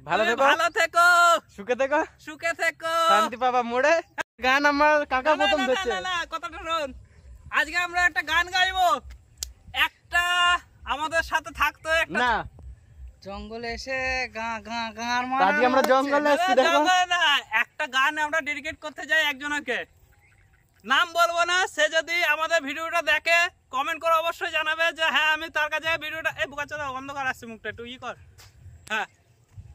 ভালো থেকো সুখে থেকো শান্তি পাবা মোড়ে। গান আমার কাকা প্রথম ধরছে। না কথাটা শুন, আজকে আমরা একটা গান গাইবো। একটা আমাদের সাথে থাকতো একটা না জঙ্গলে এসে গাঁর আজকে আমরা জঙ্গলে এসেছি দেখো। না একটা গান আমরা ডেডিকেট করতে যাই একজনকে, নাম বলবো না। সে যদি আমাদের ভিডিওটা দেখে কমেন্ট করে অবশ্যই জানাবে যে হ্যাঁ আমি তার কাছে ভিডিওটা এই বুকাচোদা অন্ধকার আসছে মুখটা একটু কর। হ্যাঁ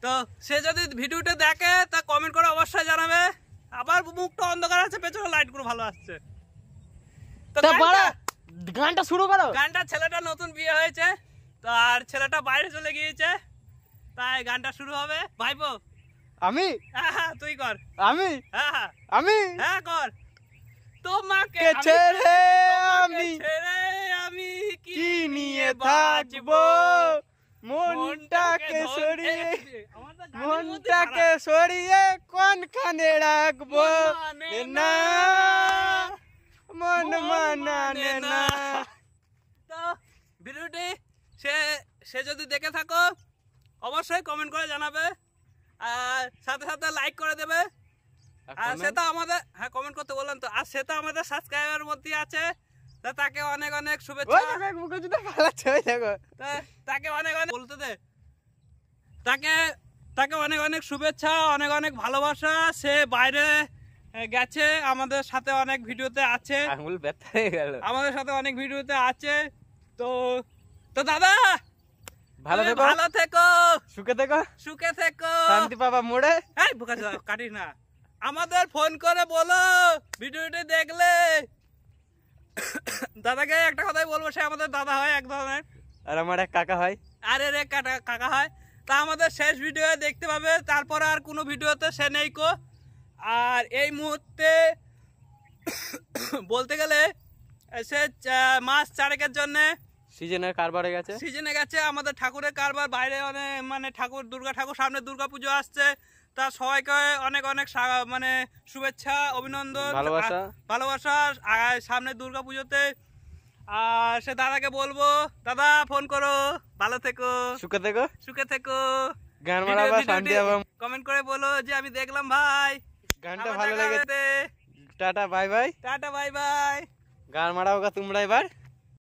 তো সে যদি ভিডিওটা দেখে তা কমেন্ট করে অবশ্যই জানাবে। আবার মুখটা অন্ধকার আছে, পেছনে লাইট গুলো ভালো আসছে। তো গানটা শুরু করো। গানটা ছেলেটা নতুন বিয়ে হয়েছে তো, আর ছেলেটা বাইরে চলে গিয়েছে, তাই গানটা শুরু হবে। ভাইপো আমি হ্যাঁ তুই কর। আমি হ্যাঁ কর। তোমাকে ছেড়ে আমি কি নিয়ে থাকবো, মনটাকে সরিয়ে কোনখানে রাখবো না, মন মানে না। তো ভিডিওটি সে যদি দেখে থাকো অবশ্যই কমেন্ট করে জানাবে, আর সাথে সাথে লাইক করে দেবে। আর সেটা আমাদের হ্যাঁ কমেন্ট করতে বললাম তো, আর সেটা আমাদের সাবস্ক্রাইবার মধ্যে আছে। তাকে অনেক অনেক শুভেচ্ছা। তাকে অনেক অনেক বলতে দে, তাকে অনেক অনেক শুভেচ্ছা, অনেক অনেক ভালোবাসা। সে বাইরে গেছে, আমাদের সাথে অনেক ভিডিওতে আছে, আঙুল ব্যথা হয়ে গেল, আমাদের সাথে অনেক ভিডিওতে আছে। তো তো দাদা ভালো থেকো সুখে থেকো শান্তি পাবা মোড়ে। এই বোকা কাটিস না, আমাদের ফোন করে বলো ভিডিওটি দেখলে। দাদাকে একটা কথাই বলবো, সে আমাদের দাদা হয় এক ধরনের, আর আমার এক কাকা হয়। আরে রে কাকা হয়। তা আমাদের শেষ ভিডিও দেখতে পাবে, তারপরে আর কোনো ভিডিওতে সে নেই কো। আর এই মুহূর্তে বলতে গেলে সে মাস 4 জন্য সিজনের কারবারে গেছে, সিজনে গেছে। আমাদের ঠাকুরের কারবার বাইরে অনেক মানে দুর্গা ঠাকুর সামনে দুর্গা পুজো আসছে, তা সবাইকে অনেক অনেক মানে শুভেচ্ছা অভিনন্দন ভালোবাসা সামনে দুর্গা পুজোতে। আর সে দাদাকে বলবো দাদা ফোন করো, ভালো থেকো সুখে থেকো গান মারাবা শান্তি পাবা, কমেন্ট করে বলো যে আমি দেখলাম ভাই গানটা ভালো লেগেছে। টাটা বাই বাই গান মারাও তোমরা এবার।